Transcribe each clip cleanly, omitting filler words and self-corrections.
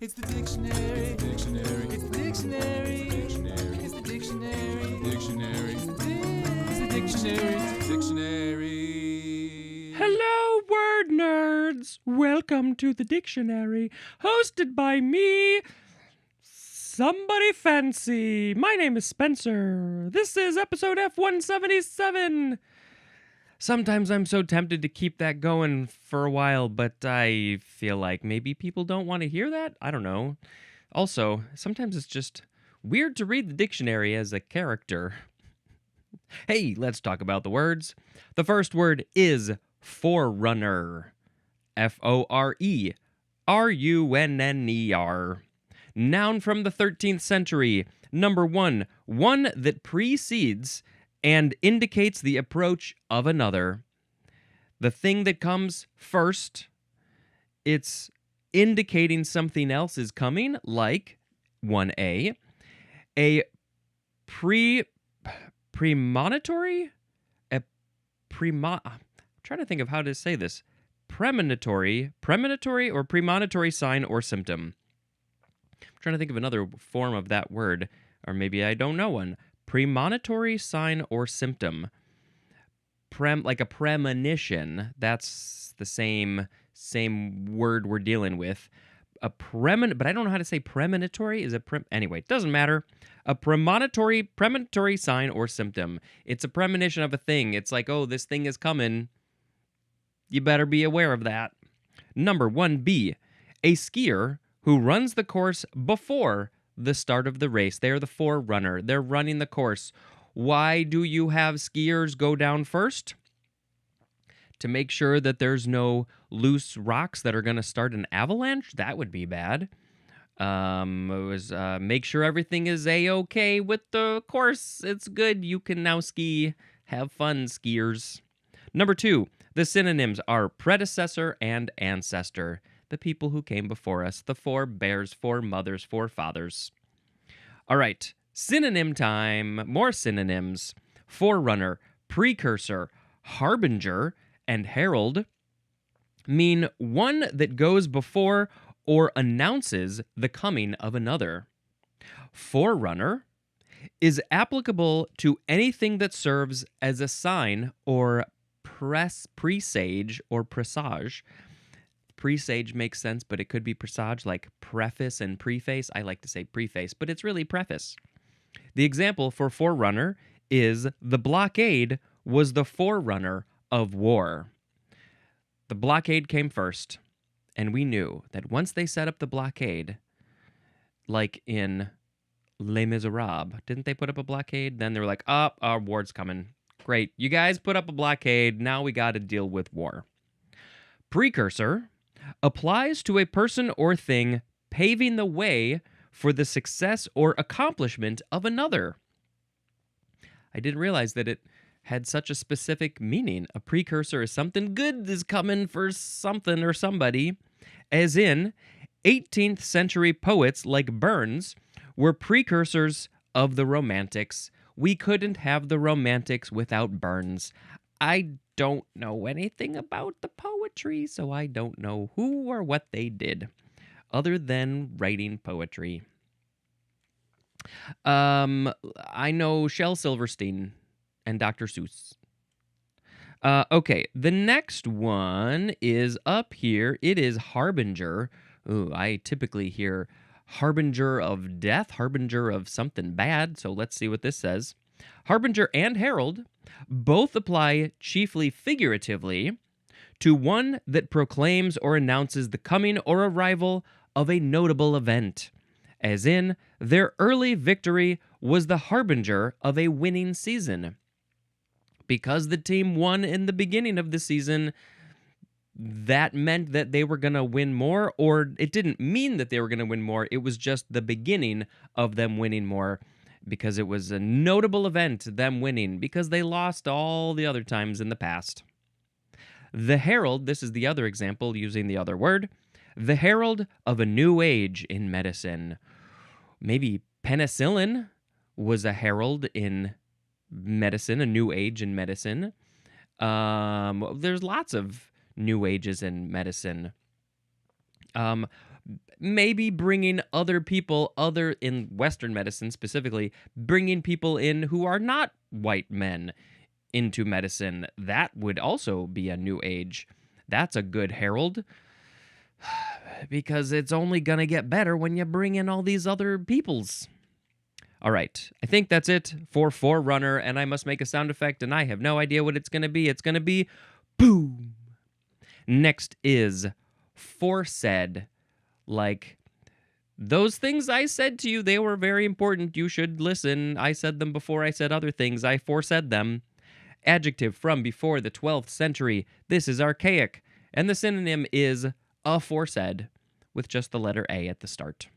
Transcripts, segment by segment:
It's the dictionary. It's the dictionary. It's the dictionary. It's the dictionary. Dictionary. It's the dictionary. It's the dictionary. Hello, word nerds! Welcome to the dictionary, hosted by me, somebody fancy. My name is Spencer. This is episode F177. Sometimes I'm so tempted to keep that going for a while, but I feel like maybe people don't want to hear that. I don't know. Also, sometimes it's just weird to read the dictionary as a character. Hey, let's talk about the words. The first word is forerunner. Forerunner. Noun from the 13th century. Number one that precedes and indicates the approach of another. The thing that comes first, it's indicating something else is coming, like 1A. A premonitory? I'm trying to think of how to say this. Premonitory or premonitory sign or symptom. I'm trying to think of another form of that word, or maybe I don't know one. Premonitory sign or symptom. Like a premonition. That's the same word we're dealing with. But I don't know how to say premonitory. Is it anyway? It doesn't matter. A premonitory sign or symptom. It's a premonition of a thing. It's like, oh, this thing is coming. You better be aware of that. Number 1B, a skier who runs the course before the start of the race. They're the forerunner. They're running the course. Why do you have skiers go down first? To make sure that there's no loose rocks that are going to start an avalanche? That would be bad. Make sure everything is A-okay with the course. It's good. You can now ski. Have fun, skiers. Number 2, the synonyms are predecessor and ancestor. The people who came before us, the forebears, foremothers, forefathers. All right, synonym time. More synonyms. Forerunner, precursor, harbinger, and herald mean one that goes before or announces the coming of another. Forerunner is applicable to anything that serves as a sign or presage or presage. Presage makes sense, but it could be presage, like preface and preface. I like to say preface, but it's really preface. The example for forerunner is the blockade was the forerunner of war. The blockade came first, and we knew that once they set up the blockade, like in Les Miserables, didn't they put up a blockade? Then they were like, oh, our war's coming. Great, you guys put up a blockade, now we got to deal with war. Precursor applies to a person or thing paving the way for the success or accomplishment of another. I didn't realize that it had such a specific meaning. A precursor is something good is coming for something or somebody, as in 18th century poets like Burns were precursors of the Romantics. We couldn't have the Romantics without Burns. I don't know anything about the poetry, so I don't know who or what they did, other than writing poetry. I know Shel Silverstein and Dr. Seuss. Okay, the next one is up here. It is harbinger. Ooh, I typically hear harbinger of death, harbinger of something bad, so let's see what this says. Harbinger and herald both apply chiefly figuratively to one that proclaims or announces the coming or arrival of a notable event, as in, their early victory was the harbinger of a winning season. Because the team won in the beginning of the season, that meant that they were going to win more, or it didn't mean that they were going to win more. It was just the beginning of them winning more, because it was a notable event, them winning, because they lost all the other times in the past. The herald, this is the other example using the other word, the herald of a new age in medicine. Maybe penicillin was a herald in medicine, a new age in medicine. There's lots of new ages in medicine. maybe bringing other people, other in Western medicine specifically, bringing people in who are not white men into medicine. That would also be a new age. That's a good herald because it's only going to get better when you bring in all these other peoples. All right, I think that's it for Forerunner, and I must make a sound effect, and I have no idea what it's going to be. It's going to be boom. Next is foresaid. Like, those things I said to you, they were very important. You should listen. I said them before I said other things. I foresaid them. Adjective from before the 12th century. This is archaic. And the synonym is aforesaid, with just the letter A at the start.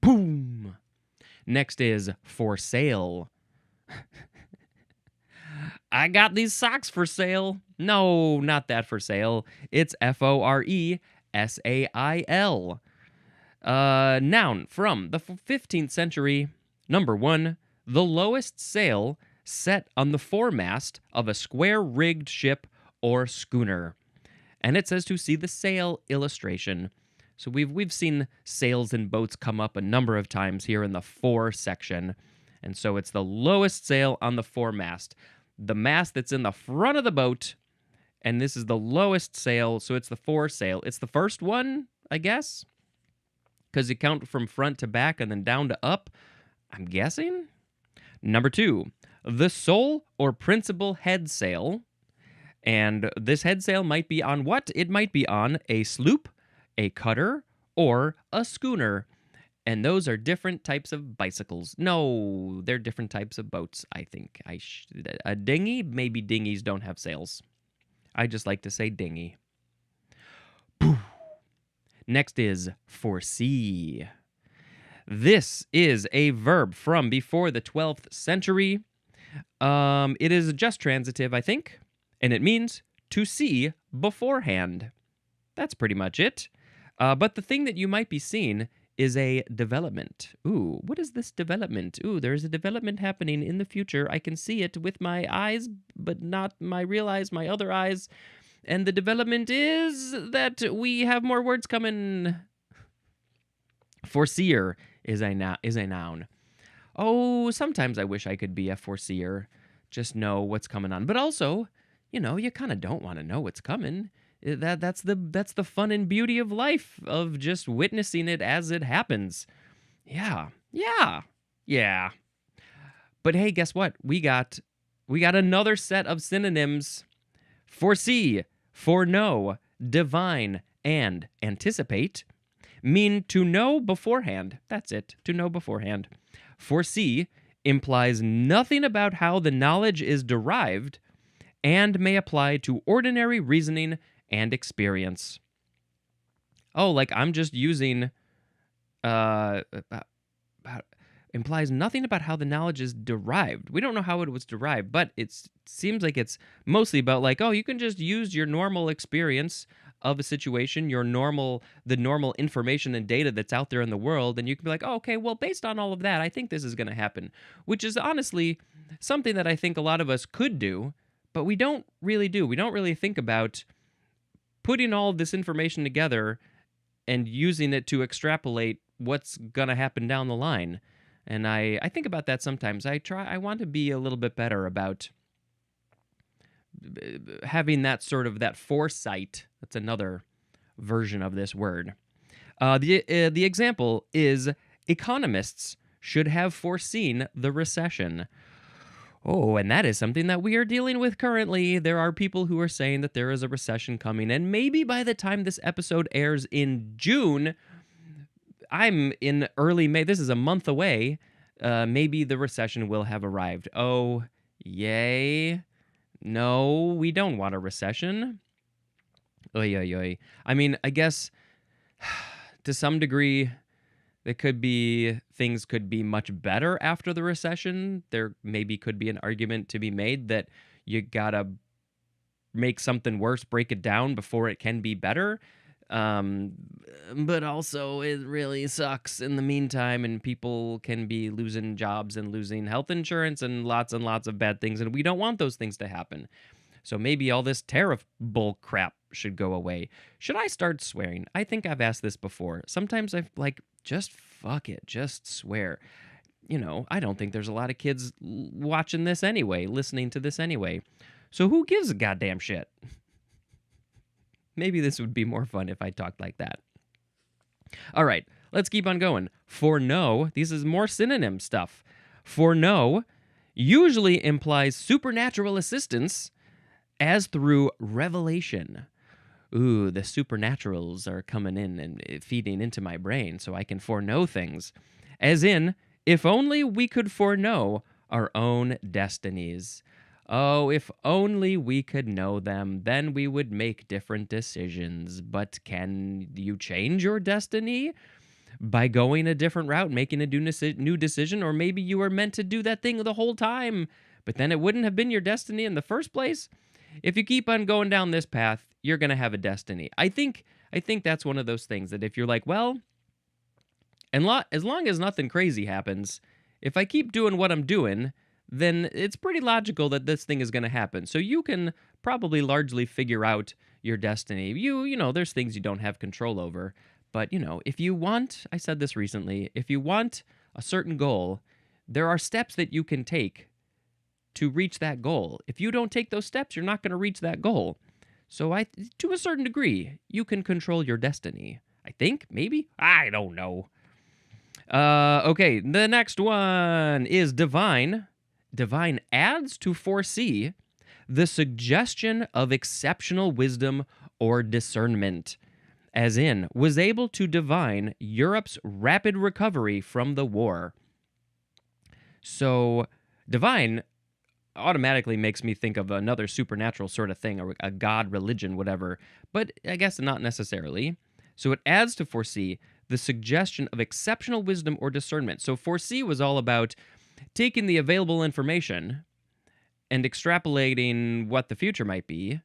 Boom! Next is for sale. I got these socks for sale. No, not that for sale. It's foresail. Noun from the 15th century. Number 1, the lowest sail set on the foremast of a square-rigged ship or schooner. And it says to see the sail illustration. So we've seen sails and boats come up a number of times here in the fore section. And so it's the lowest sail on the foremast. The mast that's in the front of the boat, and this is the lowest sail, so it's the foresail. It's the first one, I guess, because you count from front to back and then down to up, I'm guessing. Number 2, the sole or principal head sail. And this head sail might be on what? It might be on a sloop, a cutter, or a schooner. And those are different types of bicycles. No, they're different types of boats, I think. A dinghy? Maybe dinghies don't have sails. I just like to say dinghy. Poof. Next is foresee. This is a verb from before the 12th century. It is just transitive, I think, and it means to see beforehand. That's pretty much it. But the thing that you might be seeing is a development. Ooh, what is this development? Ooh, there's a development happening in the future. I can see it with my eyes, but not my real eyes, my other eyes. And the development is that we have more words coming. Foreseer is a noun. Oh, sometimes I wish I could be a foreseer. Just know what's coming on. But also, you kind of don't want to know what's coming. That's the fun and beauty of life, of just witnessing it as it happens. Yeah. But hey, guess what? We got another set of synonyms. Foresee, foreknow, divine, and anticipate mean to know beforehand. That's it, to know beforehand. Foresee implies nothing about how the knowledge is derived and may apply to ordinary reasoning and experience. Oh, like I'm just using implies nothing about how the knowledge is derived. We don't know how it was derived, but it seems like it's mostly about like, oh, you can just use your normal experience of a situation, the normal information and data that's out there in the world, and you can be like, oh, okay, well, based on all of that, I think this is going to happen, which is honestly something that I think a lot of us could do, but we don't really do. We don't really think about putting all of this information together and using it to extrapolate what's going to happen down the line. And I think about that sometimes. I want to be a little bit better about having that foresight. That's another version of this word. The example is economists should have foreseen the recession. Oh, and that is something that we are dealing with currently. There are people who are saying that there is a recession coming, and maybe by the time this episode airs in June, I'm in early May. This is a month away. Maybe the recession will have arrived. Oh, yay. No, we don't want a recession. Oy, oy, oy. I mean, I guess to some degree, things could be much better after the recession. There maybe could be an argument to be made that you gotta make something worse, break it down before it can be better. But also it really sucks in the meantime, and people can be losing jobs and losing health insurance and lots of bad things, and we don't want those things to happen. So maybe all this tariff bull crap should go away. Should I start swearing? I think I've asked this before. Sometimes I like, just fuck it, just swear. I don't think there's a lot of kids watching this anyway, listening to this anyway. So who gives a goddamn shit? Maybe this would be more fun if I talked like that. All right, let's keep on going. For no, this is more synonym stuff. For no usually implies supernatural assistance as through revelation. Ooh, the supernaturals are coming in and feeding into my brain so I can foreknow things. As in, if only we could foreknow our own destinies. Oh, if only we could know them, then we would make different decisions. But can you change your destiny by going a different route, making a new decision? Or maybe you were meant to do that thing the whole time, but then it wouldn't have been your destiny in the first place? If you keep on going down this path, you're going to have a destiny. I think that's one of those things that if you're like, well, as long as nothing crazy happens, if I keep doing what I'm doing, then it's pretty logical that this thing is going to happen. So you can probably largely figure out your destiny. You know, there's things you don't have control over. But, if you want, I said this recently, if you want a certain goal, there are steps that you can take to reach that goal. If you don't take those steps, you're not going to reach that goal. So to a certain degree, you can control your destiny. I think, maybe? I don't know. Okay, the next one is divine. Divine adds to foresee the suggestion of exceptional wisdom or discernment, as in, was able to divine Europe's rapid recovery from the war. So, divine automatically makes me think of another supernatural sort of thing, or a god religion, whatever, but I guess not necessarily. So it adds to foresee the suggestion of exceptional wisdom or discernment. So foresee was all about taking the available information and extrapolating what the future might be.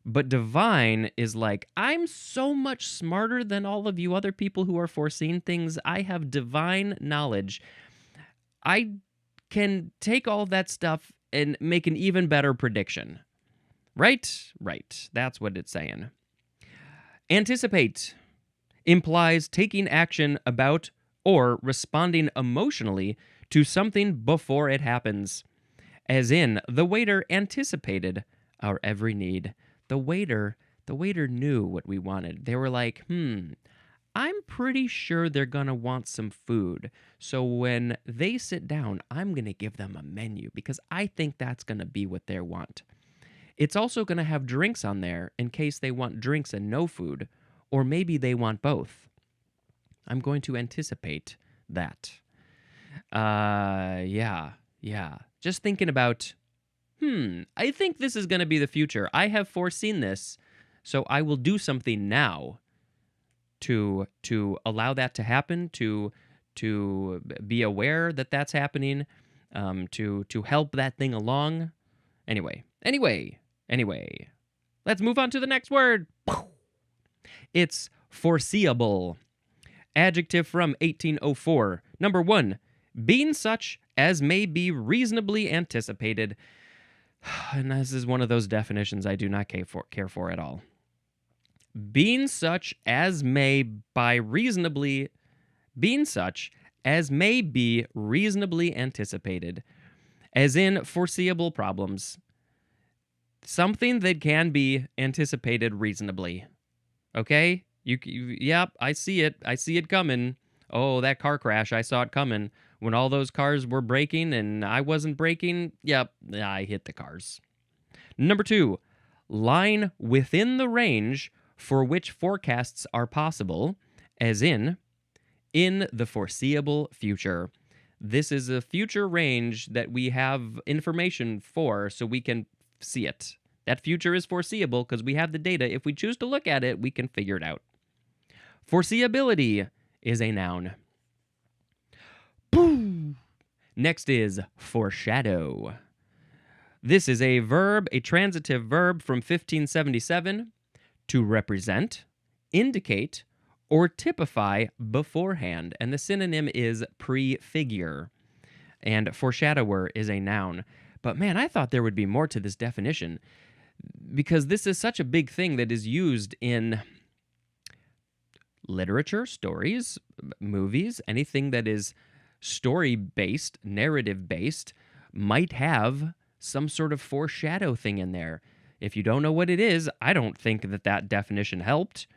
But divine is like, I'm so much smarter than all of you other people who are foreseeing things. I have divine knowledge. I can take all of that stuff and make an even better prediction. Right? Right. That's what it's saying. Anticipate implies taking action about or responding emotionally to something before it happens. As in, the waiter anticipated our every need. The waiter knew what we wanted. They were like, I'm pretty sure they're going to want some food. So when they sit down, I'm going to give them a menu because I think that's going to be what they want. It's also going to have drinks on there in case they want drinks and no food, or maybe they want both. I'm going to anticipate that. Yeah. Just thinking about, I think this is going to be the future. I have foreseen this, so I will do something now to allow that to happen, to be aware that that's happening, to help that thing along. Anyway. Let's move on to the next word. It's foreseeable. Adjective from 1804. Number 1, being such as may be reasonably anticipated. And this is one of those definitions I do not care for at all. Being such as may be reasonably anticipated, as in foreseeable problems. Something that can be anticipated reasonably. Okay? Yep, I see it. I see it coming. Oh, that car crash, I saw it coming. When all those cars were braking and I wasn't braking, yep, I hit the cars. Number 2, line within the range for which forecasts are possible, as in the foreseeable future. This is a future range that we have information for so we can see it. That future is foreseeable because we have the data. If we choose to look at it, we can figure it out. Foreseeability is a noun. Boom! Next is foreshadow. This is a verb, a transitive verb from 1577, to represent, indicate, or typify beforehand. And the synonym is prefigure. And foreshadower is a noun. But man, I thought there would be more to this definition. because this is such a big thing that is used in literature, stories, movies, anything that is story-based, narrative-based, might have some sort of foreshadow thing in there. If you don't know what it is, I don't think that definition helped.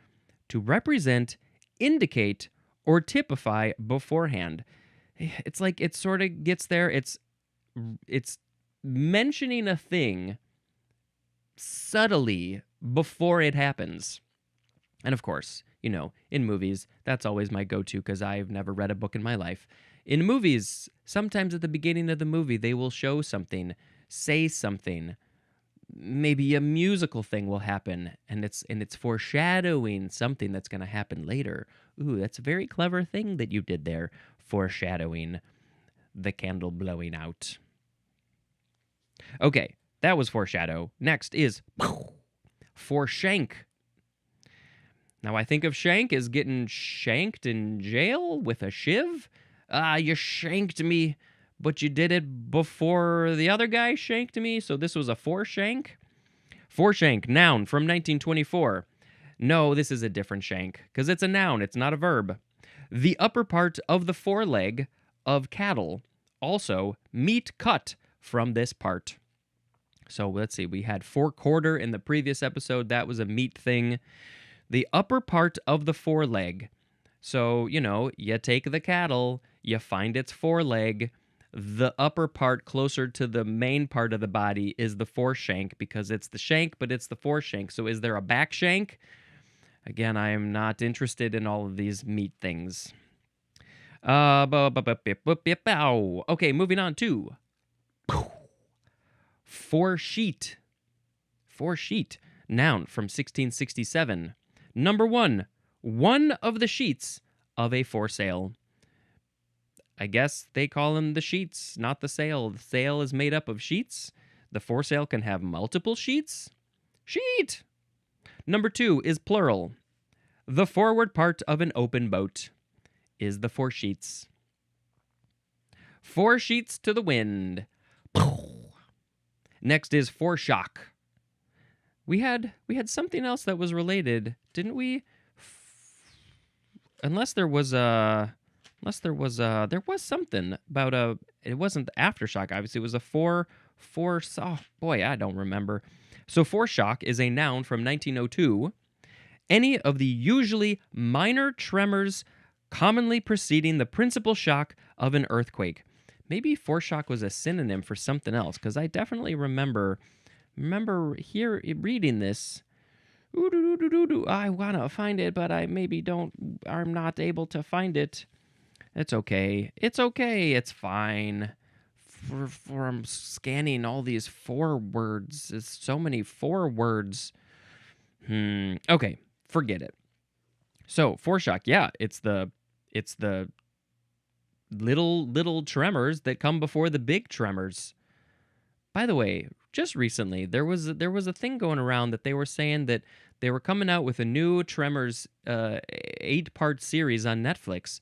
To represent, indicate, or typify beforehand. It's like it sort of gets there. It's mentioning a thing subtly before it happens. And of course, in movies, that's always my go-to because I've never read a book in my life. In movies, sometimes at the beginning of the movie, they will show something, say something. Maybe a musical thing will happen, and it's foreshadowing something that's going to happen later. Ooh, that's a very clever thing that you did there, foreshadowing the candle blowing out. Okay, that was foreshadow. Next is foreshank. Now, I think of shank as getting shanked in jail with a shiv. You shanked me, but you did it before the other guy shanked me, so this was a foreshank. Foreshank, noun from 1924. No, this is a different shank, because it's a noun, it's not a verb. The upper part of the foreleg of cattle. Also, meat cut from this part. So let's see, we had forequarter in the previous episode. That was a meat thing. The upper part of the foreleg. So, you take the cattle, you find its foreleg. The upper part closer to the main part of the body is the foreshank because it's the shank, but it's the foreshank. So is there a back shank? Again, I am not interested in all of these meat things. Okay, moving on to foresheet. Foresheet, noun from 1667. Number one of the sheets of a foresail. I guess they call them the sheets, not the sail. The sail is made up of sheets. The foresail can have multiple sheets. Sheet! Number two is plural. The forward part of an open boat is the foresheets. Foresheets to the wind. Next is foreshock. We had something else that was related, didn't we? There was something about it wasn't the aftershock, obviously. It was a oh boy, I don't remember. So foreshock is a noun from 1902. Any of the usually minor tremors commonly preceding the principal shock of an earthquake. Maybe foreshock was a synonym for something else, because I definitely remember here reading this. I want to find it, but I'm not able to find it. It's okay. It's fine. I'm scanning all these four words. It's so many four words. Okay, forget it. So, foreshock, yeah, it's the little tremors that come before the big tremors. By the way, just recently, there was a thing going around that they were saying that they were coming out with a new Tremors 8-part series on Netflix.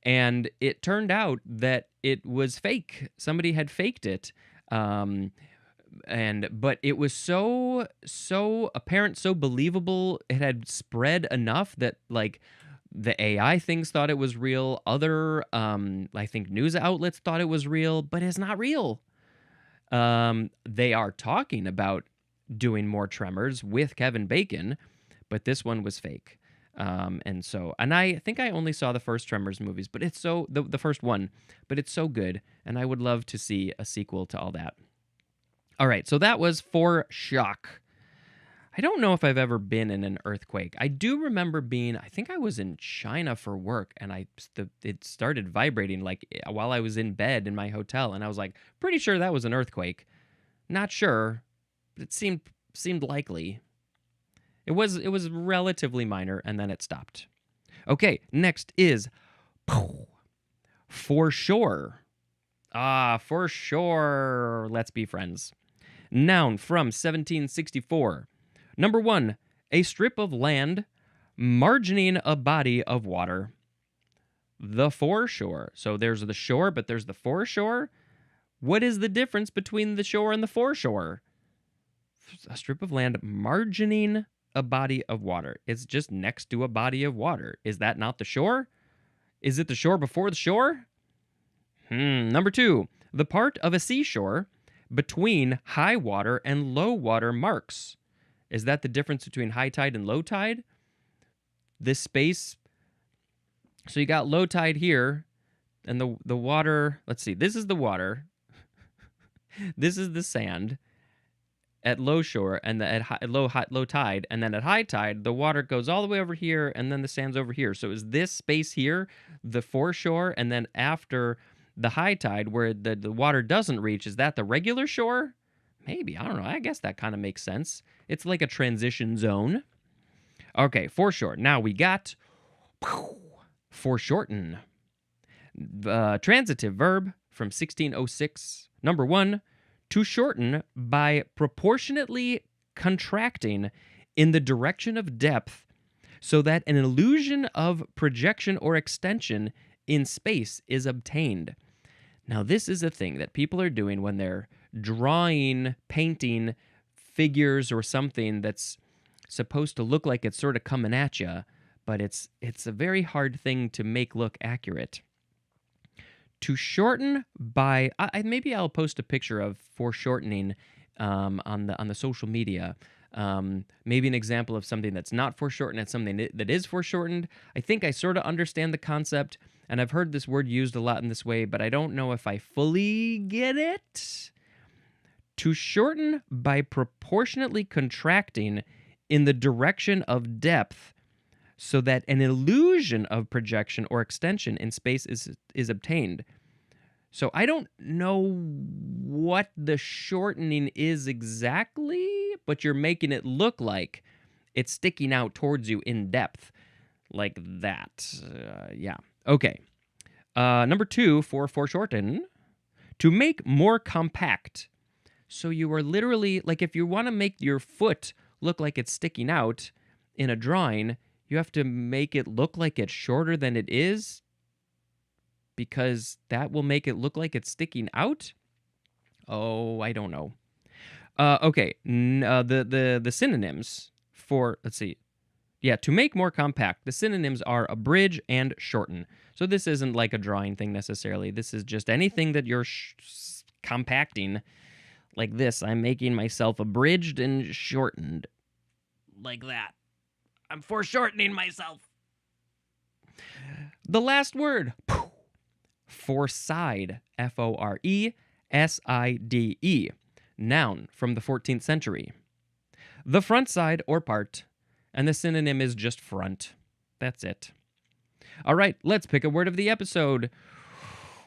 And it turned out that it was fake. Somebody had faked it. But it was so apparent, so believable. It had spread enough that like the AI things thought it was real. Other I think news outlets thought it was real, but it's not real. They are talking about doing more Tremors with Kevin Bacon, but this one was fake. And I think I only saw the first Tremors movies, but it's the first one, but it's so good, and I would love to see a sequel to all that. All right, so that was foreshock. I don't know if I've ever been in an earthquake. I do remember I think I was in China for work, and it started vibrating like while I was in bed in my hotel, and I was like, pretty sure that was an earthquake. Not sure, but it seemed likely. It was relatively minor, and then it stopped. Okay, next is foreshore. Foreshore. Let's be friends. Noun from 1764. Number one, a strip of land margining a body of water. The foreshore. So there's the shore, but there's the foreshore. What is the difference between the shore and the foreshore? A strip of land margining a body of water. It's just next to a body of water. Is that not the shore? Is it the shore before the shore? Number 2, the part of a seashore between high water and low water marks. Is that the difference between high tide and low tide? This space. So you got low tide here, and the water. Let's see. This is the water. This is the sand at low shore, and at low tide, and then at high tide, the water goes all the way over here, and then the sand's over here. So is this space here the foreshore, and then after the high tide, where the water doesn't reach, is that the regular shore? Maybe. I don't know. I guess that kind of makes sense. It's like a transition zone. Okay, foreshore. Now we got foreshorten. Transitive verb from 1606. Number 1, to shorten by proportionately contracting in the direction of depth so that an illusion of projection or extension in space is obtained. Now, this is a thing that people are doing when they're drawing, painting figures or something that's supposed to look like it's sort of coming at you, but it's a very hard thing to make look accurate. To shorten by, maybe I'll post a picture of foreshortening on the social media. Maybe an example of something that's not foreshortened and something that is foreshortened. I think I sort of understand the concept, and I've heard this word used a lot in this way, but I don't know if I fully get it. To shorten by proportionately contracting in the direction of depth so that an illusion of projection or extension in space is obtained. So I don't know what the shortening is exactly, but you're making it look like it's sticking out towards you in depth, like that. Yeah. Okay. Number 2 for foreshorten, to make more compact. So you are literally, like if you want to make your foot look like it's sticking out in a drawing, you have to make it look like it's shorter than it is, because that will make it look like it's sticking out? Oh, I don't know. Okay, the synonyms for, let's see. Yeah, to make more compact, the synonyms are abridge and shorten. So this isn't like a drawing thing necessarily. This is just anything that you're compacting. Like this, I'm making myself abridged and shortened. Like that. I'm foreshortening myself. The last word. Foreside. Foreside. Noun from the 14th century. The front side or part. And the synonym is just front. That's it. All right, let's pick a word of the episode.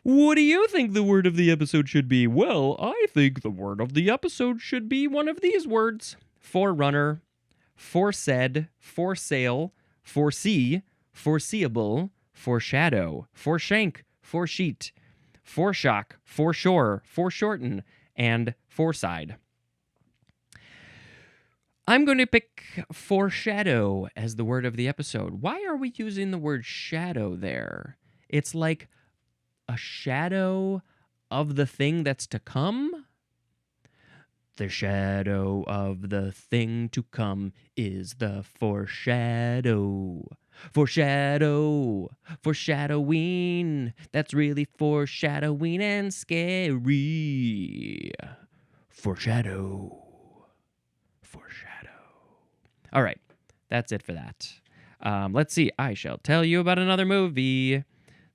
What do you think the word of the episode should be? Well, I think the word of the episode should be one of these words. Forerunner, foresaid, foresail, foresee, foreseeable, foreshadow, foreshank, foresheet, foreshock, foreshore, foreshorten, and foreside. I'm going to pick foreshadow as the word of the episode. Why are we using the word shadow there? It's like a shadow of the thing that's to come? The shadow of the thing to come is the foreshadow. Foreshadow, foreshadowing. That's really foreshadowing and scary. Foreshadow. All right, that's it for that. Let's see. I shall tell you about another movie.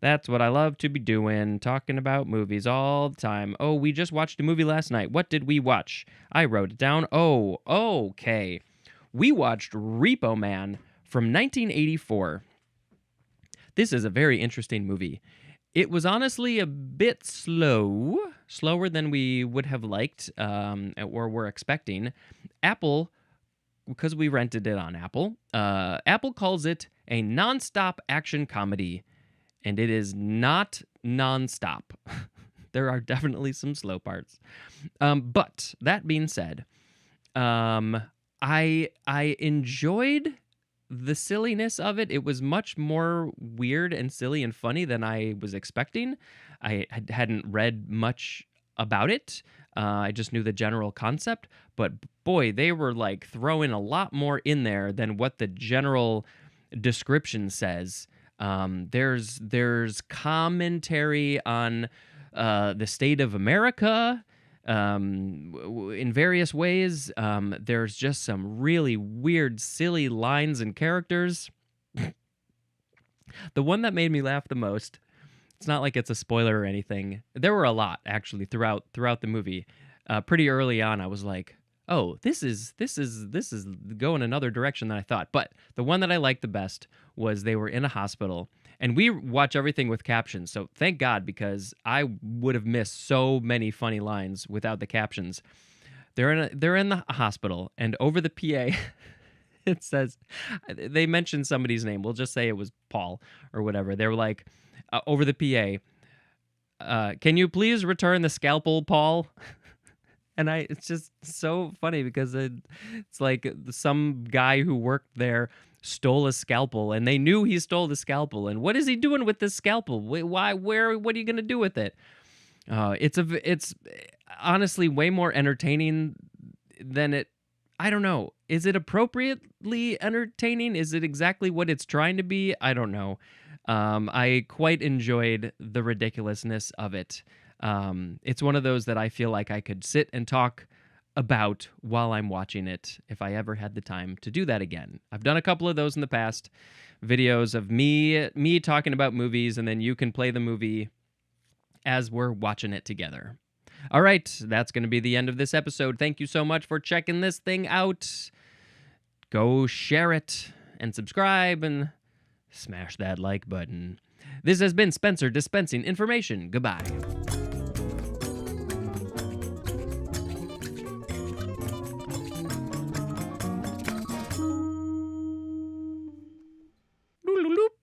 That's what I love to be doing, talking about movies all the time. Oh, we just watched a movie last night. What did we watch? I wrote it down. Oh, okay. We watched Repo Man from 1984. This is a very interesting movie. It was honestly a bit slower than we would have liked or were expecting. Apple, because we rented it on Apple, Apple calls it a nonstop action comedy, and it is not nonstop. There are definitely some slow parts. But that being said, I enjoyed the silliness of it. It was much more weird and silly and funny than I was expecting. I hadn't read much about it. I just knew the general concept, but boy, they were like throwing a lot more in there than what the general description says. There's commentary on the state of America in various ways. There's just some really weird, silly lines and characters. The one that made me laugh the most, it's not like it's a spoiler or anything. There were a lot actually throughout the movie. Pretty early on, I was like, "Oh, this is going another direction than I thought." But the one that I liked the best was they were in a hospital, and we watch everything with captions. So thank God, because I would have missed so many funny lines without the captions. They're in the hospital, and over the PA. It says, they mentioned somebody's name. We'll just say it was Paul or whatever. They were like, over the PA, can you please return the scalpel, Paul? And it's just so funny because it's like some guy who worked there stole a scalpel, and they knew he stole the scalpel. And what is he doing with this scalpel? Why? Where? What are you gonna do with it? It's honestly way more entertaining than it. I don't know. Is it appropriately entertaining? Is it exactly what it's trying to be? I don't know. I quite enjoyed the ridiculousness of it. It's one of those that I feel like I could sit and talk about while I'm watching it if I ever had the time to do that again. I've done a couple of those in the past, videos of me talking about movies, and then you can play the movie as we're watching it together. All right, that's going to be the end of this episode. Thank you so much for checking this thing out. Go share it and subscribe and smash that like button. This has been Spencer dispensing information. Goodbye.